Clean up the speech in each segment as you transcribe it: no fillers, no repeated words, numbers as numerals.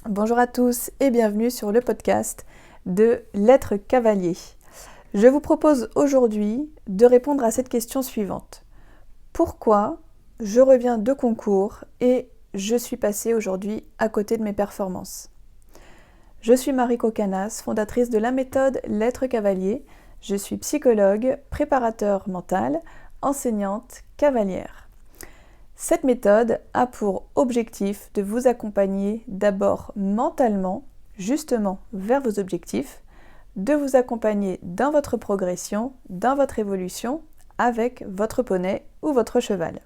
Bonjour à tous et bienvenue sur le podcast de L'être cavalier. Je vous propose aujourd'hui de répondre à cette question suivante. Pourquoi je reviens de concours et je suis passée aujourd'hui à côté de mes performances? Je suis Marie Cocanas, fondatrice de la méthode L'être cavalier. Je suis psychologue, préparateur mental, enseignante, cavalière. Cette méthode a pour objectif de vous accompagner d'abord mentalement, justement vers vos objectifs, de vous accompagner dans votre progression, dans votre évolution avec votre poney ou votre cheval.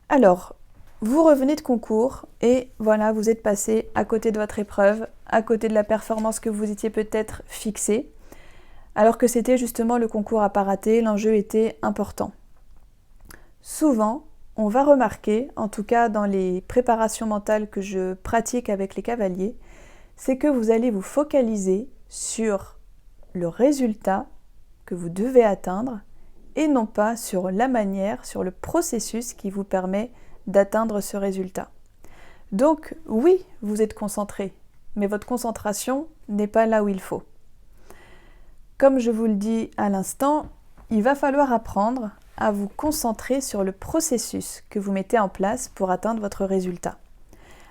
Alors, vous revenez de concours et voilà, vous êtes passé à côté de votre épreuve, à côté de la performance que vous étiez peut-être fixée, alors que c'était justement le concours à pas rater, l'enjeu était important. Souvent, on va remarquer, en tout cas dans les préparations mentales que je pratique avec les cavaliers, c'est que vous allez vous focaliser sur le résultat que vous devez atteindre et non pas sur la manière, sur le processus qui vous permet d'atteindre ce résultat. Donc oui, vous êtes concentré, mais votre concentration n'est pas là où il faut. Comme je vous le dis à l'instant, il va falloir apprendre à vous concentrer sur le processus que vous mettez en place pour atteindre votre résultat.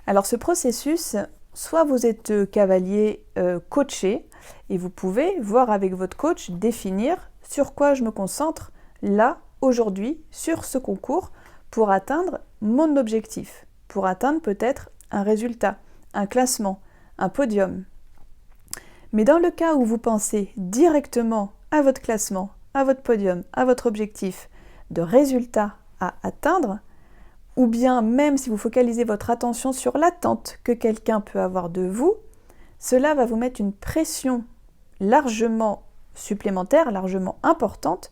Alors ce processus, soit vous êtes cavalier coaché et vous pouvez voir avec votre coach définir sur quoi je me concentre là, aujourd'hui, sur ce concours pour atteindre mon objectif, pour atteindre peut-être un résultat, un classement, un podium. Mais dans le cas où vous pensez directement à votre classement, à votre podium, à votre objectif, de résultats à atteindre, ou bien même si vous focalisez votre attention sur l'attente que quelqu'un peut avoir de vous, cela va vous mettre une pression largement supplémentaire, largement importante,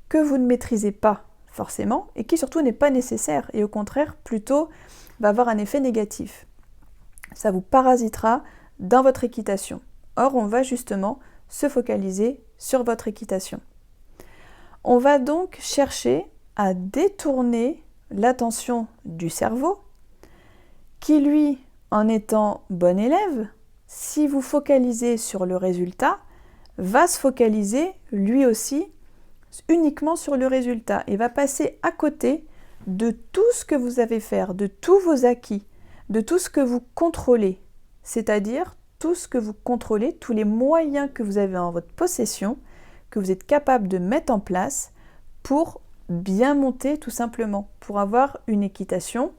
que vous ne maîtrisez pas forcément et qui surtout n'est pas nécessaire et au contraire plutôt va avoir un effet négatif. Ça vous parasitera dans votre équitation. Or, on va justement se focaliser sur votre équitation. On va donc chercher à détourner l'attention du cerveau qui, lui, en étant bon élève, si vous focalisez sur le résultat, va se focaliser lui aussi uniquement sur le résultat et va passer à côté de tout ce que vous avez fait, de tous vos acquis, de tout ce que vous contrôlez, c'est-à-dire tout ce que vous contrôlez, tous les moyens que vous avez en votre possession, que vous êtes capable de mettre en place pour bien monter tout simplement, pour avoir une équitation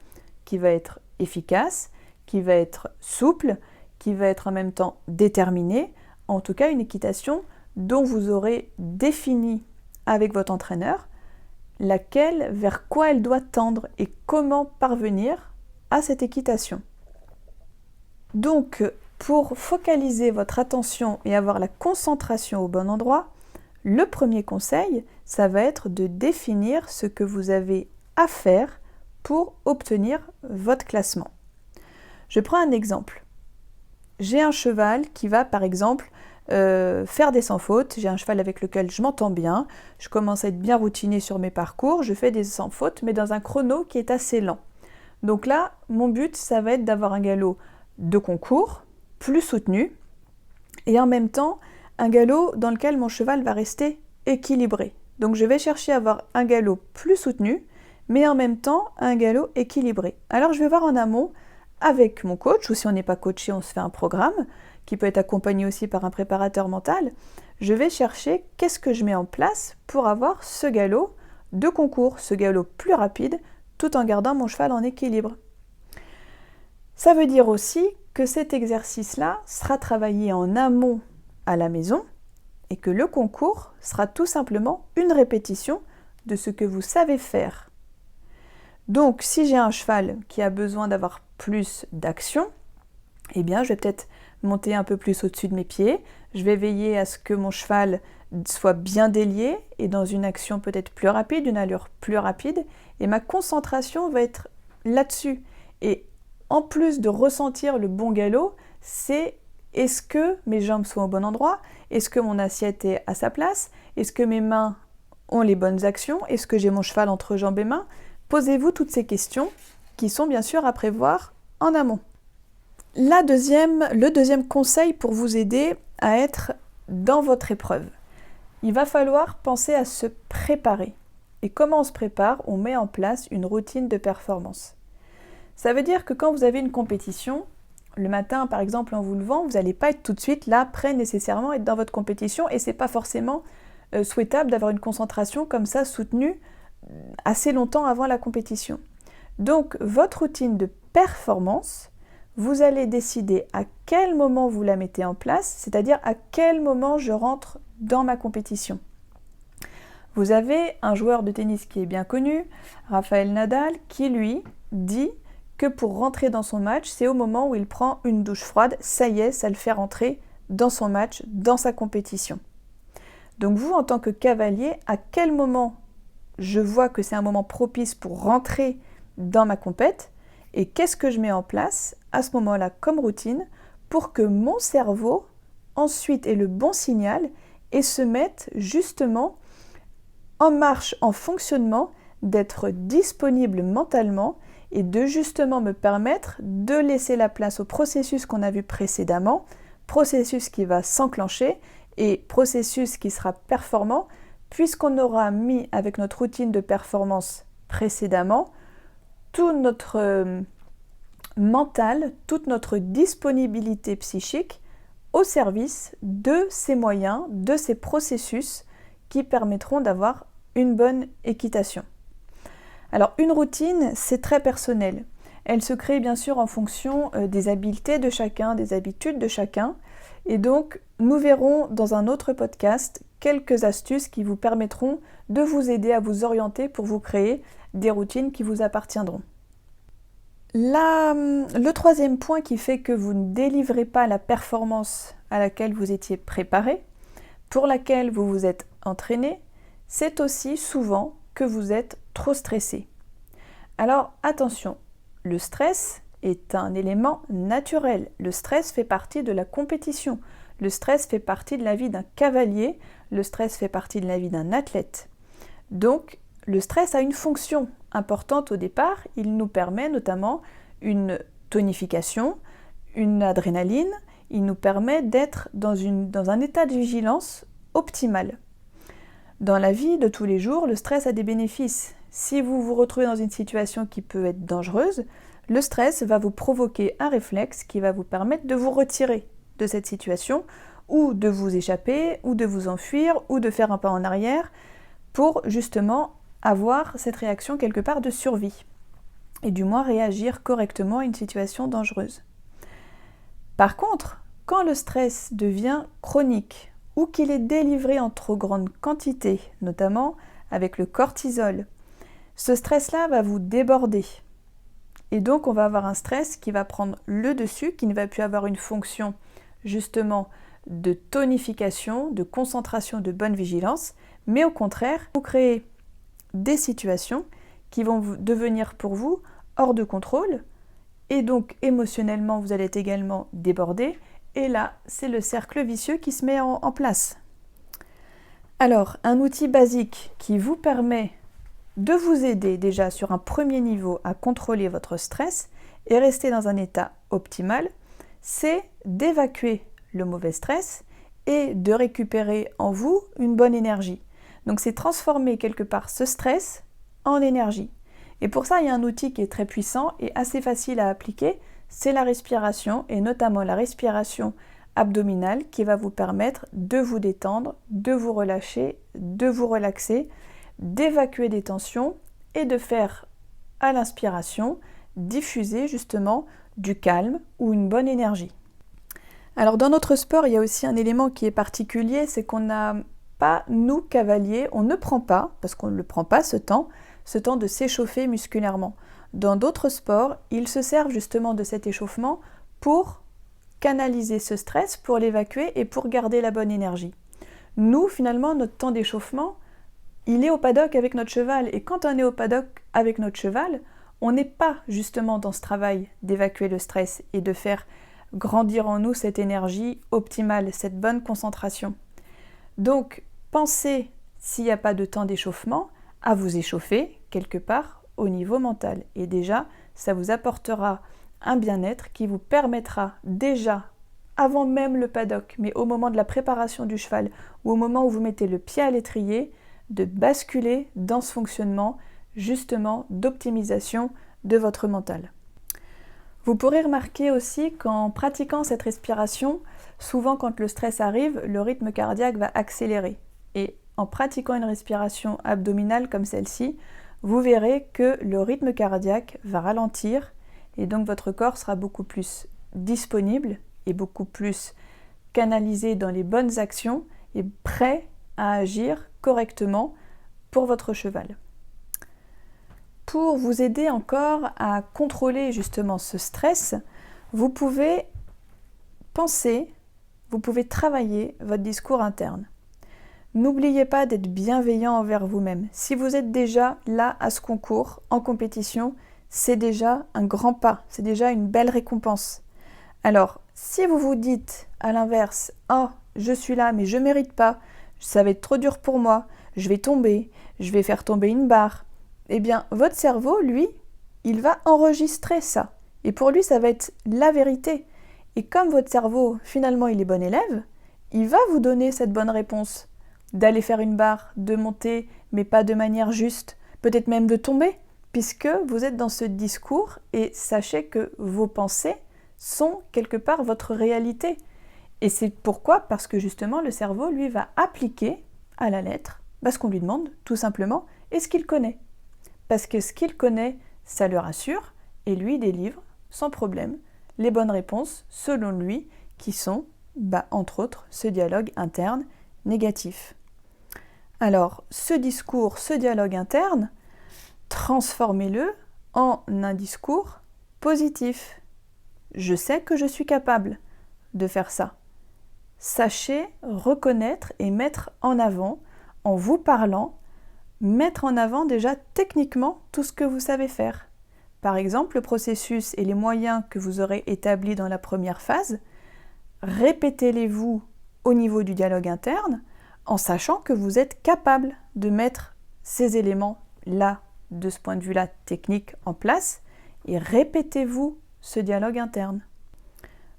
qui va être efficace, qui va être souple, qui va être en même temps déterminée, en tout cas une équitation dont vous aurez défini avec votre entraîneur vers quoi elle doit tendre et comment parvenir à cette équitation. Donc, pour focaliser votre attention et avoir la concentration au bon endroit, le premier conseil, ça va être de définir ce que vous avez à faire pour obtenir votre classement. Je prends un exemple. J'ai un cheval qui va par exemple faire des sans fautes. J'ai un cheval avec lequel je m'entends bien. Je commence à être bien routinée sur mes parcours. Je fais des sans fautes, mais dans un chrono qui est assez lent. Donc là, mon but, ça va être d'avoir un galop de concours, plus soutenu, et en même temps, un galop dans lequel mon cheval va rester équilibré. Donc je vais chercher à avoir un galop plus soutenu, mais en même temps un galop équilibré. Alors je vais voir en amont avec mon coach, ou si on n'est pas coaché, on se fait un programme, qui peut être accompagné aussi par un préparateur mental. Je vais chercher qu'est-ce que je mets en place pour avoir ce galop de concours, ce galop plus rapide, tout en gardant mon cheval en équilibre. Ça veut dire aussi que cet exercice-là sera travaillé en amont à la maison et que le concours sera tout simplement une répétition de ce que vous savez faire. Donc, si j'ai un cheval qui a besoin d'avoir plus d'action, eh bien, je vais peut-être monter un peu plus au-dessus de mes pieds. Je vais veiller à ce que mon cheval soit bien délié et dans une action peut-être plus rapide, une allure plus rapide. Et ma concentration va être là-dessus. Et en plus de ressentir le bon galop, c'est est-ce que mes jambes sont au bon endroit? Est-ce que mon assiette est à sa place? Est-ce que mes mains ont les bonnes actions? Est-ce que j'ai mon cheval entre jambes et mains? Posez-vous toutes ces questions qui sont bien sûr à prévoir en amont. Le deuxième conseil pour vous aider à être dans votre épreuve, il va falloir penser à se préparer. Et comment on se prépare? On met en place une routine de performance. Ça veut dire que quand vous avez une compétition, le matin par exemple en vous levant, vous n'allez pas être tout de suite là, prêt nécessairement à être dans votre compétition et ce n'est pas forcément souhaitable d'avoir une concentration comme ça soutenue assez longtemps avant la compétition. Donc votre routine de performance, vous allez décider à quel moment vous la mettez en place, c'est-à-dire à quel moment je rentre dans ma compétition. Vous avez un joueur de tennis qui est bien connu, Rafael Nadal, qui lui dit que pour rentrer dans son match, c'est au moment où il prend une douche froide, ça y est, ça le fait rentrer dans son match, dans sa compétition. Donc vous, en tant que cavalier, à quel moment je vois que c'est un moment propice pour rentrer dans ma compète et qu'est-ce que je mets en place à ce moment-là comme routine pour que mon cerveau ensuite ait le bon signal et se mette justement en marche, en fonctionnement, d'être disponible mentalement et de justement me permettre de laisser la place au processus qu'on a vu précédemment, processus qui va s'enclencher et processus qui sera performant puisqu'on aura mis avec notre routine de performance précédemment tout notre mental, toute notre disponibilité psychique au service de ces moyens, de ces processus qui permettront d'avoir une bonne équitation. Alors une routine, c'est très personnel. Elle se crée bien sûr en fonction des habiletés de chacun, des habitudes de chacun. Et donc, nous verrons dans un autre podcast quelques astuces qui vous permettront de vous aider à vous orienter pour vous créer des routines qui vous appartiendront. Le troisième point qui fait que vous ne délivrez pas la performance à laquelle vous étiez préparé, pour laquelle vous vous êtes entraîné, c'est aussi souvent que vous êtes trop stressé. Alors attention, le stress est un élément naturel. Le stress fait partie de la compétition. Le stress fait partie de la vie d'un cavalier. Le stress fait partie de la vie d'un athlète. Donc, le stress a une fonction importante au départ. Il nous permet notamment une tonification, une adrénaline. Il nous permet d'être dans un état de vigilance optimal. Dans la vie de tous les jours, le stress a des bénéfices. Si vous vous retrouvez dans une situation qui peut être dangereuse, le stress va vous provoquer un réflexe qui va vous permettre de vous retirer de cette situation ou de vous échapper ou de vous enfuir ou de faire un pas en arrière pour justement avoir cette réaction quelque part de survie et du moins réagir correctement à une situation dangereuse. Par contre, quand le stress devient chronique ou qu'il est délivré en trop grande quantité, notamment avec le cortisol, ce stress-là va vous déborder. Et donc, on va avoir un stress qui va prendre le dessus, qui ne va plus avoir une fonction justement de tonification, de concentration, de bonne vigilance, mais au contraire, vous créez des situations qui vont devenir pour vous hors de contrôle, et donc émotionnellement, vous allez être également débordé, et là, c'est le cercle vicieux qui se met en place. Alors, un outil basique qui vous permet de vous aider déjà sur un premier niveau à contrôler votre stress et rester dans un état optimal, c'est d'évacuer le mauvais stress et de récupérer en vous une bonne énergie. Donc c'est transformer quelque part ce stress en énergie. Et pour ça, il y a un outil qui est très puissant et assez facile à appliquer, c'est la respiration et notamment la respiration abdominale qui va vous permettre de vous détendre, de vous relâcher, de vous relaxer, d'évacuer des tensions et de faire à l'inspiration diffuser justement du calme ou une bonne énergie. Alors dans notre sport, il y a aussi un élément qui est particulier, c'est qu'on n'a pas, nous cavaliers, on ne prend pas, parce qu'on ne le prend pas ce temps de s'échauffer musculairement. Dans d'autres sports, ils se servent justement de cet échauffement pour canaliser ce stress, pour l'évacuer et pour garder la bonne énergie. Nous, finalement, notre temps d'échauffement, il est au paddock avec notre cheval. Et quand on est au paddock avec notre cheval, on n'est pas justement dans ce travail d'évacuer le stress et de faire grandir en nous cette énergie optimale, cette bonne concentration. Donc, pensez, s'il n'y a pas de temps d'échauffement, à vous échauffer quelque part au niveau mental. Et déjà, ça vous apportera un bien-être qui vous permettra déjà, avant même le paddock, mais au moment de la préparation du cheval ou au moment où vous mettez le pied à l'étrier, de basculer dans ce fonctionnement justement d'optimisation de votre mental. Vous pourrez remarquer aussi qu'en pratiquant cette respiration, souvent quand le stress arrive, le rythme cardiaque va accélérer. Et en pratiquant une respiration abdominale comme celle-ci, vous verrez que le rythme cardiaque va ralentir et donc votre corps sera beaucoup plus disponible et beaucoup plus canalisé dans les bonnes actions et prêt à agir correctement pour votre cheval. Pour vous aider encore à contrôler justement ce stress, vous pouvez penser, vous pouvez travailler votre discours interne. N'oubliez pas d'être bienveillant envers vous-même. Si vous êtes déjà là à ce concours, en compétition, c'est déjà un grand pas, c'est déjà une belle récompense. Alors, si vous vous dites à l'inverse, « Oh, je suis là, mais je ne mérite pas, ça va être trop dur pour moi, je vais tomber, je vais faire tomber une barre », eh bien, votre cerveau, lui, il va enregistrer ça. Et pour lui, ça va être la vérité. Et comme votre cerveau, finalement, il est bon élève, il va vous donner cette bonne réponse. D'aller faire une barre, de monter, mais pas de manière juste, peut-être même de tomber, puisque vous êtes dans ce discours et sachez que vos pensées sont quelque part votre réalité. Et c'est pourquoi, parce que justement, le cerveau, lui, va appliquer à la lettre ce qu'on lui demande, tout simplement, et ce qu'il connaît. Parce que ce qu'il connaît, ça le rassure, et lui délivre, sans problème, les bonnes réponses, selon lui, qui sont, entre autres, ce dialogue interne négatif. Alors, ce discours, ce dialogue interne, transformez-le en un discours positif. Je sais que je suis capable de faire ça. Sachez reconnaître et mettre en avant, en vous parlant, mettre en avant déjà techniquement tout ce que vous savez faire. Par exemple, le processus et les moyens que vous aurez établis dans la première phase, répétez-les-vous au niveau du dialogue interne en sachant que vous êtes capable de mettre ces éléments-là, de ce point de vue-là technique, en place et répétez-vous ce dialogue interne.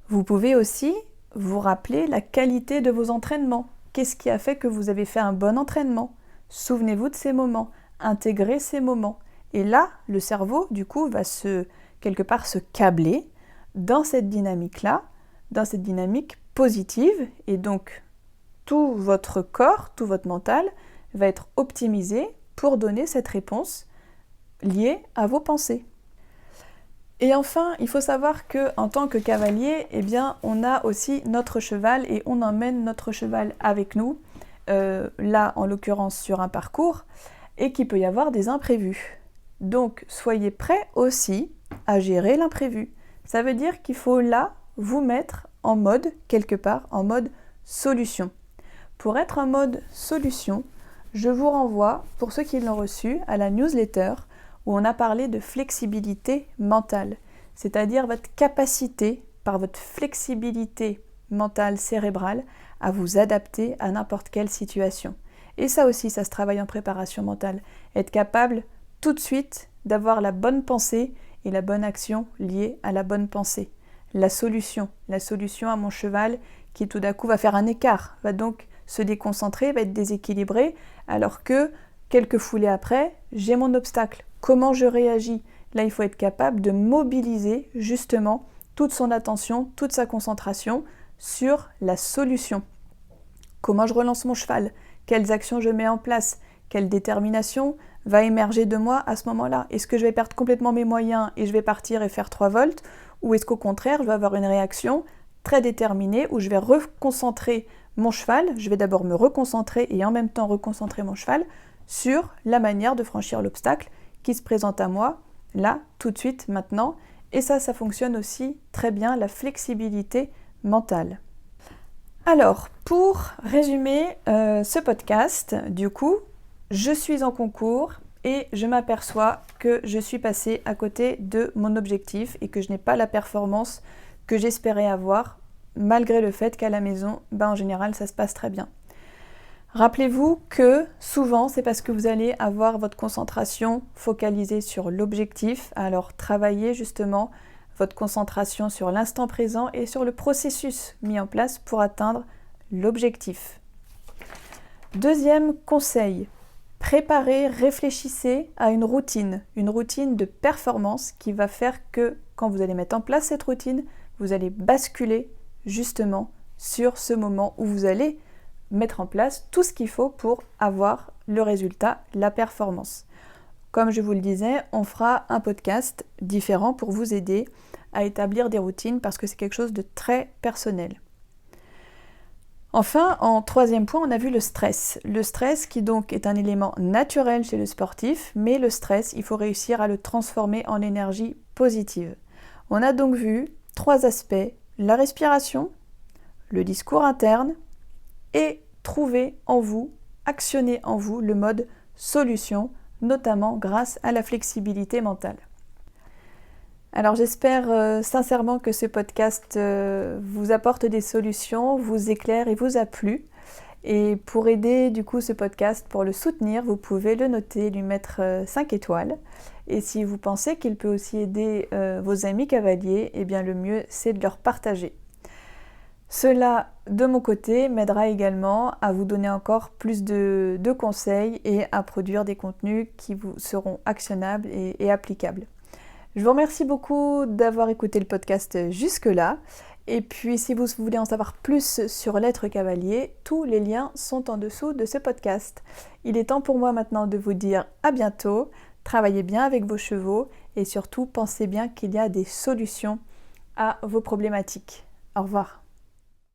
Vous pouvez aussi vous rappeler la qualité de vos entraînements. Qu'est-ce qui a fait que vous avez fait un bon entraînement ? Souvenez-vous de ces moments, intégrez ces moments. Et là, le cerveau, du coup, va quelque part se câbler dans cette dynamique-là, dans cette dynamique positive. Et donc, tout votre corps, tout votre mental va être optimisé pour donner cette réponse liée à vos pensées. Et enfin, il faut savoir qu'en tant que cavalier, eh bien, on a aussi notre cheval et on emmène notre cheval avec nous. Là en l'occurrence sur un parcours, et qu'il peut y avoir des imprévus. Donc soyez prêts aussi à gérer l'imprévu. Ça veut dire qu'il faut là vous mettre en mode, quelque part, en mode solution. Pour être en mode solution, je vous renvoie, pour ceux qui l'ont reçu, à la newsletter où on a parlé de flexibilité mentale, c'est-à-dire votre capacité, par votre flexibilité mentale cérébrale, à vous adapter à n'importe quelle situation. Et ça aussi, ça se travaille en préparation mentale. Être capable tout de suite d'avoir la bonne pensée et la bonne action liée à la bonne pensée. La solution à mon cheval qui tout d'un coup va faire un écart, va donc se déconcentrer, va être déséquilibré, alors que quelques foulées après, j'ai mon obstacle. Comment je réagis ? Là, il faut être capable de mobiliser justement toute son attention, toute sa concentration sur la solution. Comment je relance mon cheval ? Quelles actions je mets en place ? Quelle détermination va émerger de moi à ce moment-là ? Est-ce que je vais perdre complètement mes moyens et je vais partir et faire 3 volts ? Ou est-ce qu'au contraire, je vais avoir une réaction très déterminée où je vais reconcentrer mon cheval, je vais d'abord me reconcentrer et en même temps reconcentrer mon cheval sur la manière de franchir l'obstacle qui se présente à moi, là, tout de suite, maintenant. Et ça fonctionne aussi très bien, la flexibilité mentale. Alors, pour résumer ce podcast, du coup, je suis en concours et je m'aperçois que je suis passée à côté de mon objectif et que je n'ai pas la performance que j'espérais avoir, malgré le fait qu'à la maison, en général, ça se passe très bien. Rappelez-vous que souvent, c'est parce que vous allez avoir votre concentration focalisée sur l'objectif, alors travaillez justement votre concentration sur l'instant présent et sur le processus mis en place pour atteindre l'objectif. Deuxième conseil, préparez, réfléchissez à une routine de performance qui va faire que quand vous allez mettre en place cette routine, vous allez basculer justement sur ce moment où vous allez mettre en place tout ce qu'il faut pour avoir le résultat, la performance. Comme je vous le disais, on fera un podcast différent pour vous aider à établir des routines parce que c'est quelque chose de très personnel. Enfin, en troisième point, on a vu le stress. Le stress qui donc est un élément naturel chez le sportif, mais le stress, il faut réussir à le transformer en énergie positive. On a donc vu 3 aspects, la respiration, le discours interne et trouver en vous, actionner en vous le mode solution, notamment grâce à la flexibilité mentale. Alors j'espère sincèrement que ce podcast vous apporte des solutions, vous éclaire et vous a plu. Et pour aider du coup ce podcast, pour le soutenir, vous pouvez le noter, lui mettre 5 étoiles. Et si vous pensez qu'il peut aussi aider vos amis cavaliers, eh bien le mieux c'est de leur partager. Cela, de mon côté, m'aidera également à vous donner encore plus de conseils et à produire des contenus qui vous seront actionnables et applicables. Je vous remercie beaucoup d'avoir écouté le podcast jusque-là. Et puis, si vous voulez en savoir plus sur l'être cavalier, tous les liens sont en dessous de ce podcast. Il est temps pour moi maintenant de vous dire à bientôt. Travaillez bien avec vos chevaux et surtout, pensez bien qu'il y a des solutions à vos problématiques. Au revoir.